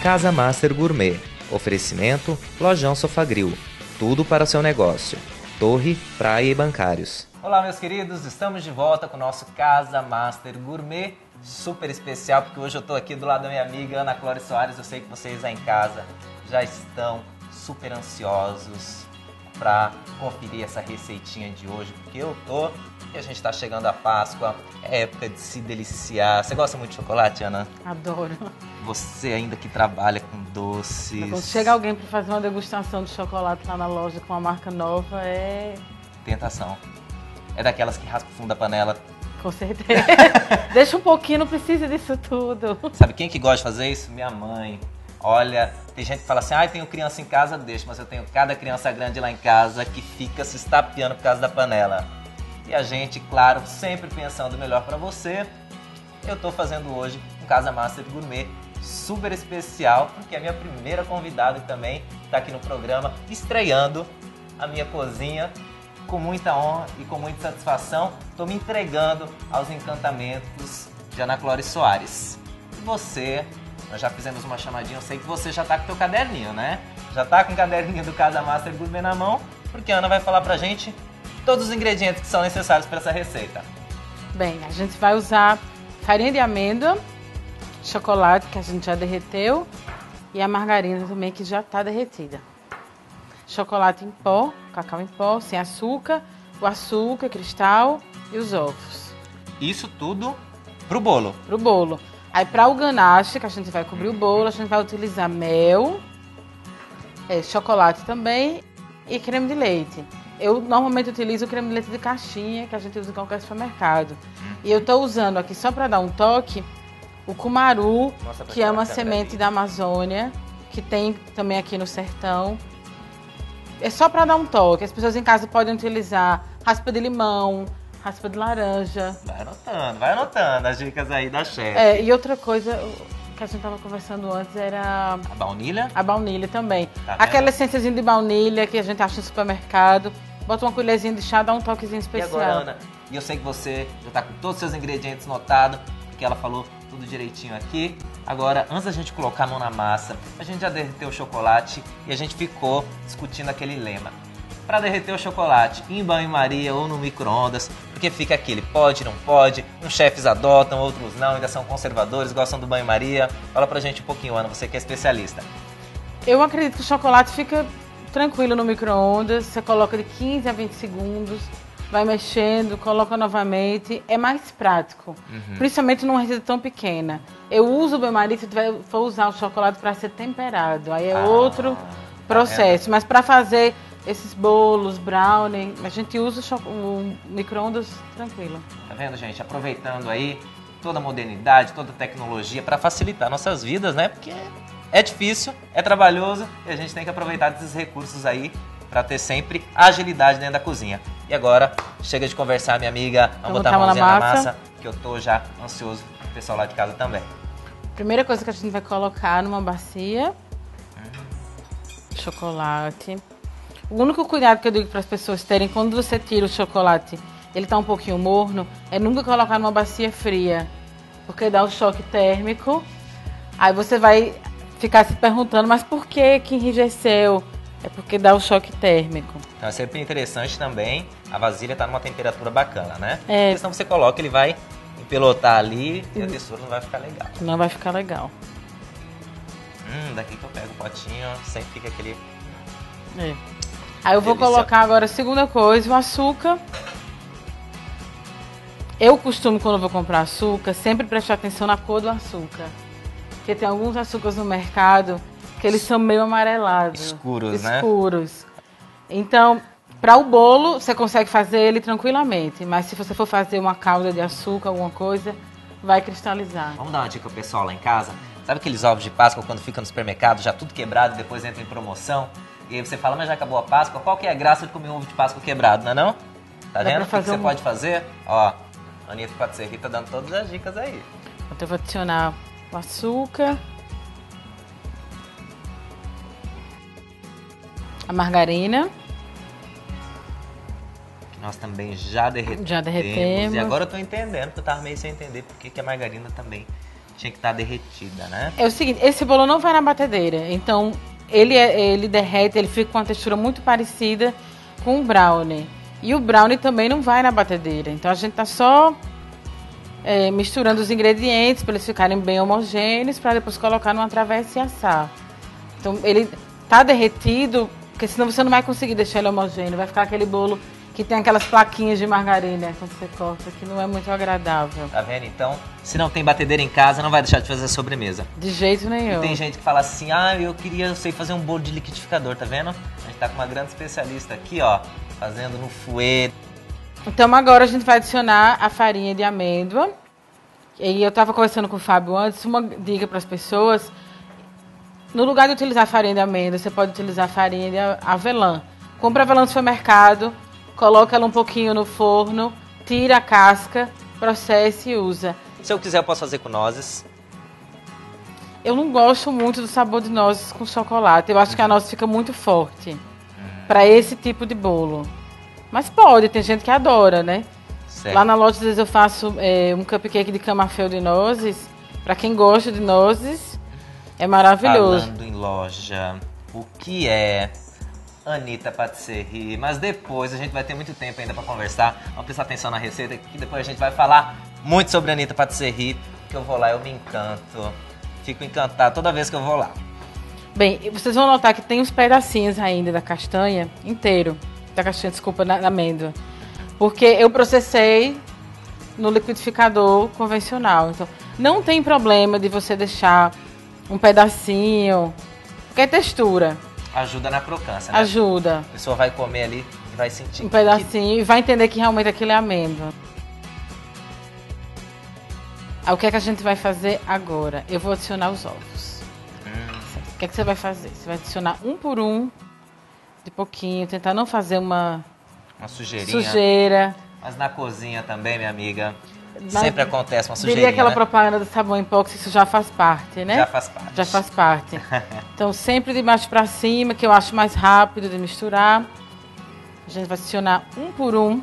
Casa Master Gourmet. Oferecimento Lojão Sofagril. Tudo para o seu negócio. Torre, praia e bancários. Olá, meus queridos. Estamos de volta com o nosso Casa Master Gourmet. Super especial, porque hoje eu estou aqui do lado da minha amiga Ana Clóris Soares. Eu sei que vocês aí em casa já estão super ansiosos para conferir essa receitinha de hoje, porque eu tô. E a gente está chegando a Páscoa, é época de se deliciar. Você gosta muito de chocolate, Ana? Adoro. Você ainda que trabalha com doces. Quando chega alguém para fazer uma degustação de chocolate lá na loja com uma marca nova, é... tentação. É daquelas que raspa o fundo da panela. Com certeza. Deixa um pouquinho, não precisa disso tudo. Sabe quem que gosta de fazer isso? Minha mãe. Olha, tem gente que fala assim, tenho criança em casa, deixa, mas eu tenho cada criança grande lá em casa que fica se estapeando por causa da panela. E a gente, claro, sempre pensando o melhor para você, eu tô fazendo hoje um Casa Master Gourmet super especial, porque é a minha primeira convidada que também está aqui no programa, estreando a minha cozinha com muita honra e com muita satisfação. Estou me entregando aos encantamentos de Ana Clóris Soares. E você, nós já fizemos uma chamadinha, eu sei que você já está com o teu caderninho, né? Já está com o caderninho do Casa Master Gourmet na mão, porque a Ana vai falar pra gente todos os ingredientes que são necessários para essa receita. Bem, a gente vai usar farinha de amêndoa, chocolate que a gente já derreteu e a margarina também que já está derretida. Chocolate em pó, cacau em pó, sem açúcar, o açúcar, cristal e os ovos. Isso tudo pro bolo? Pro bolo. Aí para o ganache, que a gente vai cobrir o bolo, a gente vai utilizar mel, chocolate também e creme de leite. Eu normalmente utilizo o creme de leite de caixinha, que a gente usa em qualquer supermercado. E eu estou usando aqui, só para dar um toque, o cumaru, que é uma semente da Amazônia, que tem também aqui no sertão. É só para dar um toque. As pessoas em casa podem utilizar raspa de limão, raspa de laranja. Vai anotando as dicas aí da chefe. E outra coisa que a gente estava conversando antes era... A baunilha? A baunilha também. Tá, aquela essênciazinha de baunilha que a gente acha no supermercado. Bota uma colherzinha de chá, dá um toquezinho especial. E agora, Ana? E eu sei que você já está com todos os seus ingredientes notados, porque ela falou tudo direitinho aqui. Agora, antes da gente colocar a mão na massa, a gente já derreteu o chocolate e a gente ficou discutindo aquele lema. Para derreter o chocolate, em banho-maria ou no micro-ondas, porque fica aquele pode, não pode, uns chefes adotam, outros não, ainda são conservadores, gostam do banho-maria. Fala pra gente um pouquinho, Ana, você que é especialista. Eu acredito que o chocolate fica tranquilo no micro-ondas, você coloca de 15 a 20 segundos, vai mexendo, coloca novamente, é mais prático, principalmente numa receita tão pequena. Eu uso o banho-maria se for usar o chocolate para ser temperado, aí é outro processo, mas para fazer esses bolos, brownie, a gente usa o micro-ondas tranquilo. Tá vendo, gente? Aproveitando aí toda a modernidade, toda a tecnologia para facilitar nossas vidas, né? Porque é difícil, é trabalhoso e a gente tem que aproveitar desses recursos aí para ter sempre agilidade dentro da cozinha. E agora, chega de conversar, minha amiga. Vamos botar a mãozinha na massa, que eu tô já ansioso pro pessoal lá de casa também. Primeira coisa que a gente vai colocar numa bacia, chocolate. O único cuidado que eu digo para as pessoas terem quando você tira o chocolate, ele tá um pouquinho morno, é nunca colocar numa bacia fria, porque dá um choque térmico. Aí você vai ficar se perguntando, mas por que enrijeceu? É porque dá o choque térmico. Então é sempre interessante também a vasilha estar numa temperatura bacana, né? Porque senão você coloca, ele vai empelotar ali e a textura não vai ficar legal. Não vai ficar legal. Daqui que eu pego o potinho, sempre fica aquele... Aí eu vou colocar agora a segunda coisa, o açúcar. Eu costumo, quando eu vou comprar açúcar, sempre prestar atenção na cor do açúcar. Porque tem alguns açúcares no mercado que eles são meio amarelados. Escuros. Então, para o bolo, você consegue fazer ele tranquilamente. Mas se você for fazer uma calda de açúcar, alguma coisa, vai cristalizar. Vamos dar uma dica pro pessoal lá em casa? Sabe aqueles ovos de Páscoa quando fica no supermercado, já tudo quebrado e depois entra em promoção? E aí você fala, mas já acabou a Páscoa? Qual que é a graça de comer um ovo de Páscoa quebrado, não é não? Tá vendo? O que você pode fazer? Ó, a Anitta Patisserie tá dando todas as dicas aí. Então eu vou adicionar o açúcar, a margarina. Que nós também já derretemos. Já derretemos. E agora eu tô entendendo, porque eu tava meio sem entender porque que a margarina também Tinha que estar derretida, né? É o seguinte, esse bolo não vai na batedeira, então ele derrete, ele fica com uma textura muito parecida com o brownie. E o brownie também não vai na batedeira, então a gente tá só misturando os ingredientes para eles ficarem bem homogêneos, para depois colocar numa travessa e assar. Então ele tá derretido, porque senão você não vai conseguir deixar ele homogêneo, vai ficar aquele bolo que tem aquelas plaquinhas de margarina quando você corta, que não é muito agradável. Tá vendo? Então, se não tem batedeira em casa, não vai deixar de fazer a sobremesa. De jeito nenhum. E tem gente que fala assim, eu sei fazer um bolo de liquidificador, tá vendo? A gente tá com uma grande especialista aqui, ó, fazendo no fouet. Então agora a gente vai adicionar a farinha de amêndoa. E eu tava conversando com o Fábio antes, uma dica para as pessoas, no lugar de utilizar farinha de amêndoa, você pode utilizar farinha de avelã. Compra avelã no supermercado, coloca ela um pouquinho no forno, tira a casca, processa e usa. Se eu quiser, eu posso fazer com nozes. Eu não gosto muito do sabor de nozes com chocolate. Eu acho que a noz fica muito forte para esse tipo de bolo. Mas pode, tem gente que adora, né? Certo. Lá na loja, às vezes, eu faço um cupcake de camafeu de nozes. Para quem gosta de nozes, é maravilhoso. Falando em loja, o que é Anitta Patisserie? Mas depois a gente vai ter muito tempo ainda para conversar. Vamos prestar atenção na receita, que depois a gente vai falar muito sobre Anitta Patisserie, que eu vou lá, eu me encanto. Fico encantado toda vez que eu vou lá. Bem, vocês vão notar que tem uns pedacinhos ainda da castanha inteiro. Da castanha, desculpa, da amêndoa. Porque eu processei no liquidificador convencional. Então, não tem problema de você deixar um pedacinho. Porque é textura. Ajuda na crocância, né? Ajuda. A pessoa vai comer ali e vai sentir. Um pedacinho e vai entender que realmente aquilo é amêndoa. Aí, o que é que a gente vai fazer agora? Eu vou adicionar os ovos. O que é que você vai fazer? Você vai adicionar um por um, de pouquinho, tentar não fazer uma sujeirinha. sujeira. Mas na cozinha também, minha amiga, sempre acontece uma sujeirinha, Diria aquela né? propaganda do sabão em pó, que isso já faz parte, né? Já faz parte. Já faz parte. Então, sempre de baixo para cima, que eu acho mais rápido de misturar. A gente vai adicionar um por um.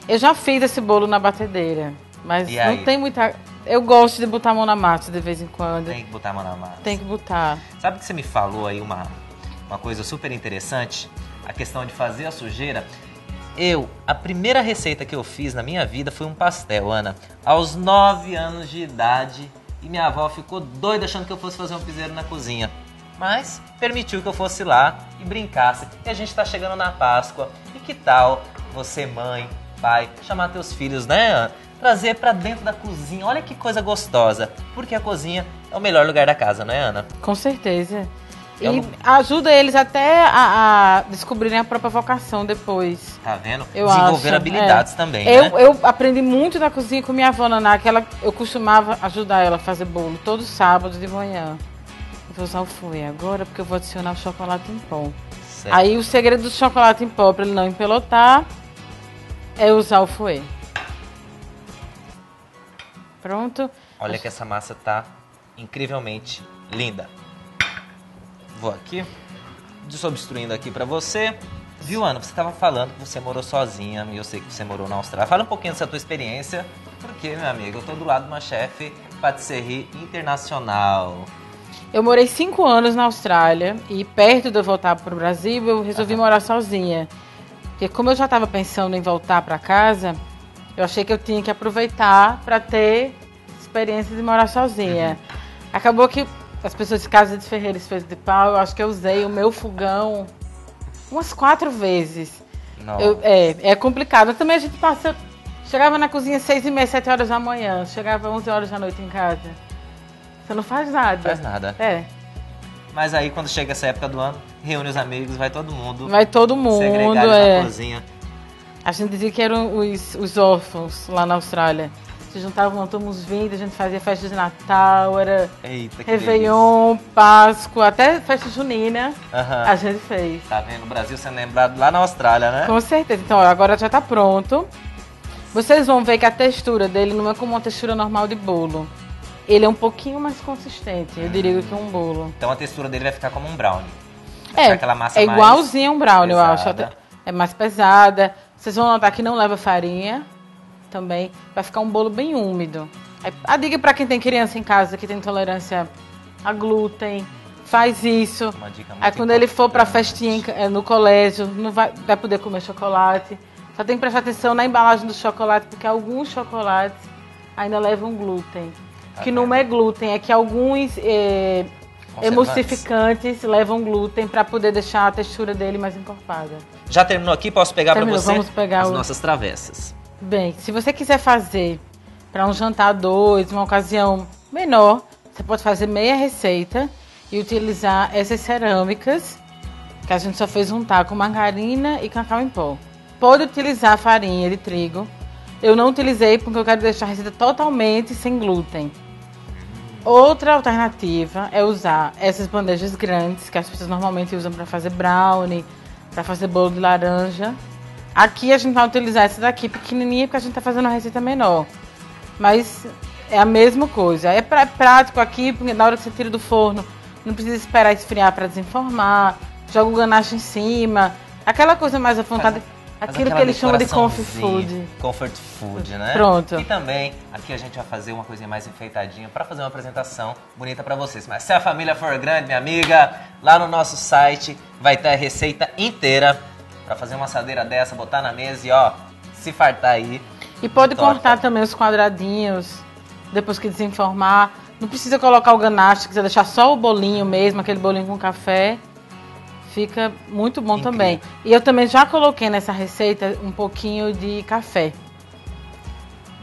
Eu já fiz esse bolo na batedeira, mas E não aí? tem muita... Eu gosto de botar a mão na massa de vez em quando. Tem que botar a mão na massa. Tem que botar. Sabe que você me falou aí uma coisa super interessante? A questão de fazer a sujeira. A primeira receita que eu fiz na minha vida foi um pastel, Ana. Aos 9 anos de idade. E minha avó ficou doida achando que eu fosse fazer um piseiro na cozinha. Mas permitiu que eu fosse lá e brincasse. E a gente tá chegando na Páscoa. E que tal você, mãe, pai, chamar teus filhos, né, Ana? Trazer pra dentro da cozinha. Olha que coisa gostosa. Porque a cozinha é o melhor lugar da casa, não é, Ana? Com certeza. Eu E não- ajuda eles até a descobrirem a própria vocação depois. Tá vendo? Eu Desenvolver acho, habilidades também, eu, né? eu aprendi muito na cozinha com minha avó Naná, que eu costumava ajudar ela a fazer bolo todo sábado de manhã. Eu vou usar o fouet agora porque eu vou adicionar o chocolate em pó. Certo. Aí o segredo do chocolate em pó para ele não empelotar é usar o fouet. Pronto. Olha que essa massa tá incrivelmente linda. Vou aqui, desobstruindo aqui pra você. Viu, Ana? Você tava falando que você morou sozinha e eu sei que você morou na Austrália. Fala um pouquinho dessa tua experiência, porque, meu amigo, eu tô do lado de uma chefe patisserie internacional. Eu morei 5 anos na Austrália e perto de eu voltar para o Brasil, eu resolvi morar sozinha. Porque como eu já estava pensando em voltar para casa, eu achei que eu tinha que aproveitar para ter experiência de morar sozinha. Acabou que as pessoas de Casa de Ferreira e Espeto de Pau, eu acho que eu usei o meu fogão umas 4 vezes. Nossa. É complicado. Também a gente chegava na cozinha às 6h30, 7 horas da manhã, chegava 11 horas da noite em casa. Você não faz nada. Faz nada. É. Mas aí, quando chega essa época do ano, reúne os amigos, vai todo mundo. Vai todo mundo, segregar na cozinha. A gente dizia que eram os órfãos lá na Austrália. Se juntavam, uns 20, a gente fazia festa de Natal, era Eita, que Réveillon, Páscoa, até festa junina Aham. a gente fez. Tá vendo? O Brasil sendo lembrado lá na Austrália, né? Com certeza. Então, ó, agora já tá pronto. Vocês vão ver que a textura dele não é como uma textura normal de bolo. Ele é um pouquinho mais consistente, eu diria, que um bolo. Então a textura dele vai ficar como um brownie. Vai ficar aquela massa é mais igualzinho a um brownie, eu acho. pesada. É mais pesada. Vocês vão notar que não leva farinha também. Vai ficar um bolo bem úmido. A dica para quem tem criança em casa que tem intolerância a glúten, faz isso. Uma dica muito Aí quando ele for pra importante. festinha no colégio, não vai poder comer chocolate. Só tem que prestar atenção na embalagem do chocolate, porque alguns chocolates ainda levam glúten. Que não é glúten, é que alguns emulsificantes levam glúten para poder deixar a textura dele mais encorpada. Já terminou aqui? Posso pegar para Terminou, você vamos pegar as o- nossas travessas. Bem, se você quiser fazer para um jantar a dois, uma ocasião menor, você pode fazer meia receita e utilizar essas cerâmicas, que a gente só fez untar com margarina e cacau em pó. Pode utilizar farinha de trigo. Eu não utilizei porque eu quero deixar a receita totalmente sem glúten. Outra alternativa é usar essas bandejas grandes, que as pessoas normalmente usam para fazer brownie, para fazer bolo de laranja. Aqui a gente vai utilizar essa daqui pequenininha, porque a gente está fazendo uma receita menor. Mas é a mesma coisa. É prático aqui, porque na hora que você tira do forno, não precisa esperar esfriar para desenformar. Joga o ganache em cima. Aquela coisa mais afrontada. Aquilo que eles chamam de comfort food. Comfort food, né? Pronto. E também, aqui a gente vai fazer uma coisinha mais enfeitadinha para fazer uma apresentação bonita para vocês. Mas se a família for grande, minha amiga, lá no nosso site vai ter a receita inteira para fazer uma assadeira dessa, botar na mesa e ó, se fartar aí. E pode Torta. cortar também os quadradinhos, depois que desenformar. Não precisa colocar o ganache, se quiser deixar só o bolinho mesmo, aquele bolinho com café. Fica muito bom Incrível. também. E eu também já coloquei nessa receita um pouquinho de café.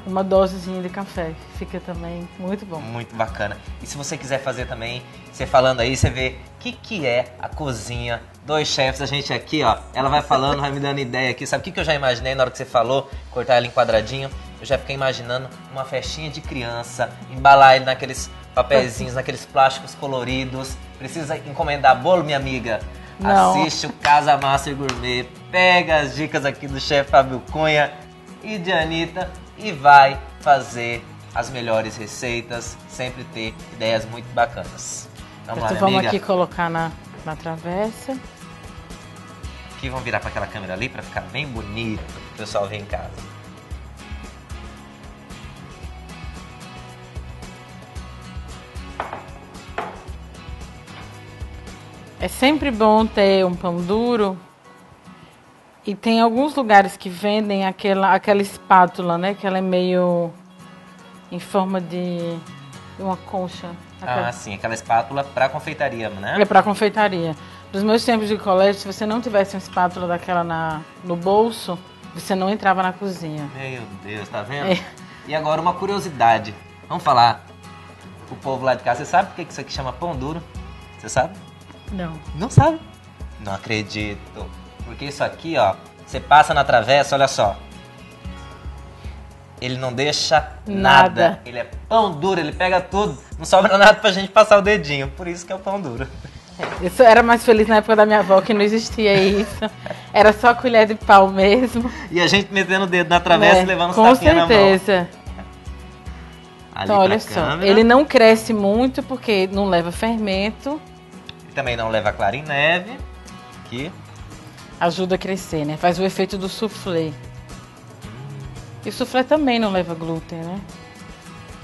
Uma dosezinha de café. Fica também muito bom. Muito bacana. E se você quiser fazer também, você falando aí, você vê o que é a cozinha dos chefs. A gente aqui, ó, ela vai falando, vai me dando ideia aqui. Sabe o que eu já imaginei na hora que você falou? Cortar ela em quadradinho. Eu já fiquei imaginando uma festinha de criança, embalar ele naqueles papeizinhos, naqueles plásticos coloridos. Precisa encomendar bolo, minha amiga? Não. Assiste o Casa Master Gourmet, pega as dicas aqui do chefe Fábio Cunha e de Anitta e vai fazer as melhores receitas, sempre ter ideias muito bacanas. Vamos lá, Então minha vamos amiga. aqui colocar na travessa. Aqui vamos virar para aquela câmera ali para ficar bem bonito, o pessoal ver em casa. É sempre bom ter um pão duro. E tem alguns lugares que vendem aquela espátula, né? Que ela é meio em forma de uma concha. Ah, sim, aquela espátula para confeitaria, né? É para confeitaria. Nos meus tempos de colégio, se você não tivesse uma espátula daquela no bolso, você não entrava na cozinha. Meu Deus, tá vendo? É. E agora uma curiosidade. Vamos falar o povo lá de casa. Você sabe por que isso aqui chama pão duro? Você sabe? Não. Não sabe? Não acredito. Porque isso aqui, ó, você passa na travessa, olha só. Ele não deixa nada. Nada. Ele é pão duro, ele pega tudo. Não sobra nada pra gente passar o dedinho. Por isso que é o pão duro. Eu era mais feliz na época da minha avó, que não existia isso. Era só colher de pau mesmo. E a gente metendo o dedo na travessa Né? e levando os Com tapinhas na mão. certeza. Ali Então, pra olha só. câmera. Ele não cresce muito porque não leva fermento. E também não leva clara em neve. Aqui. Ajuda a crescer, né? Faz o efeito do soufflé. E o soufflé também não leva glúten, né?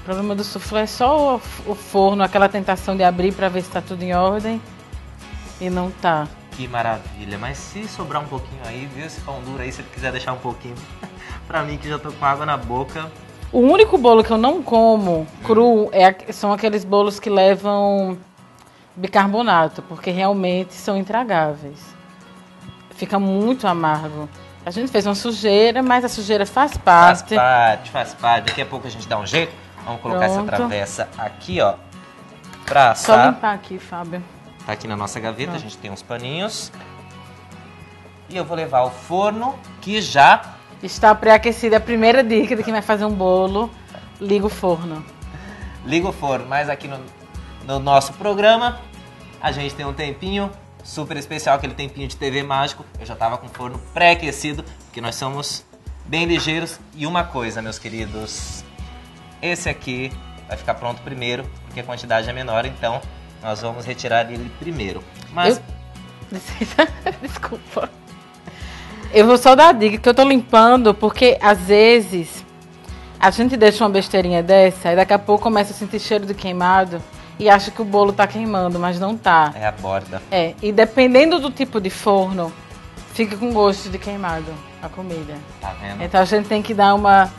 O problema do soufflé é só o forno, aquela tentação de abrir para ver se tá tudo em ordem. E não tá. Que maravilha. Mas se sobrar um pouquinho aí, viu esse pão duro aí, se ele quiser deixar um pouquinho pra mim que já tô com água na boca. O único bolo que eu não como cru são aqueles bolos que levam bicarbonato, porque realmente são intragáveis. Fica muito amargo. A gente fez uma sujeira, mas a sujeira faz parte. Faz parte. Daqui a pouco a gente dá um jeito. Vamos colocar essa Pronto. travessa aqui, ó. Pra Só assar. limpar aqui, Fábio. Tá aqui na nossa gaveta, a Pronto. gente tem uns paninhos. E eu vou levar ao forno, que já... Está pré-aquecida. A primeira dica de quem vai fazer um bolo, liga o forno. Liga o forno. Mas aqui no nosso programa, a gente tem um tempinho super especial, aquele tempinho de TV mágico. Eu já tava com o forno pré-aquecido, porque nós somos bem ligeiros. E uma coisa, meus queridos, esse aqui vai ficar pronto primeiro, porque a quantidade é menor, então nós vamos retirar ele primeiro. Mas Licença, desculpa. Eu vou só dar a dica que eu tô limpando, porque às vezes A gente deixa uma besteirinha dessa e daqui a pouco começa a sentir cheiro de queimado e acha que o bolo tá queimando, mas não tá. É a borda. E dependendo do tipo de forno, fica com gosto de queimado a comida. Tá vendo? Então a gente tem que dar uma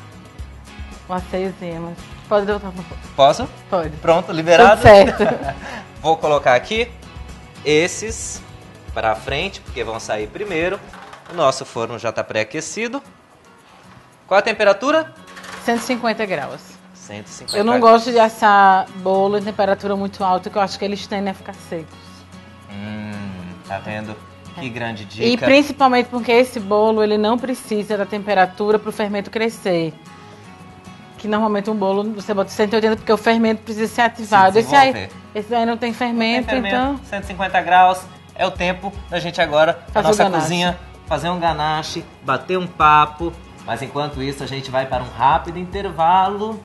ceiozinha, mas pode botar um pouco. Posso? Pode. Pronto, liberado? Tudo certo. Vou colocar aqui esses pra frente, porque vão sair primeiro. O nosso forno já tá pré-aquecido. Qual a temperatura? 150 graus. 150. Eu não gosto de assar bolo em temperatura muito alta, que eu acho que eles tendem a ficar secos. Tá vendo? Que grande dica. E principalmente porque esse bolo, ele não precisa da temperatura para o fermento crescer. Que normalmente um bolo você bota 180 porque o fermento precisa ser ativado. Esse aí não tem fermento, então... 150 graus é o tempo da gente agora, na nossa cozinha, fazer um ganache, bater um papo. Mas enquanto isso, a gente vai para um rápido intervalo.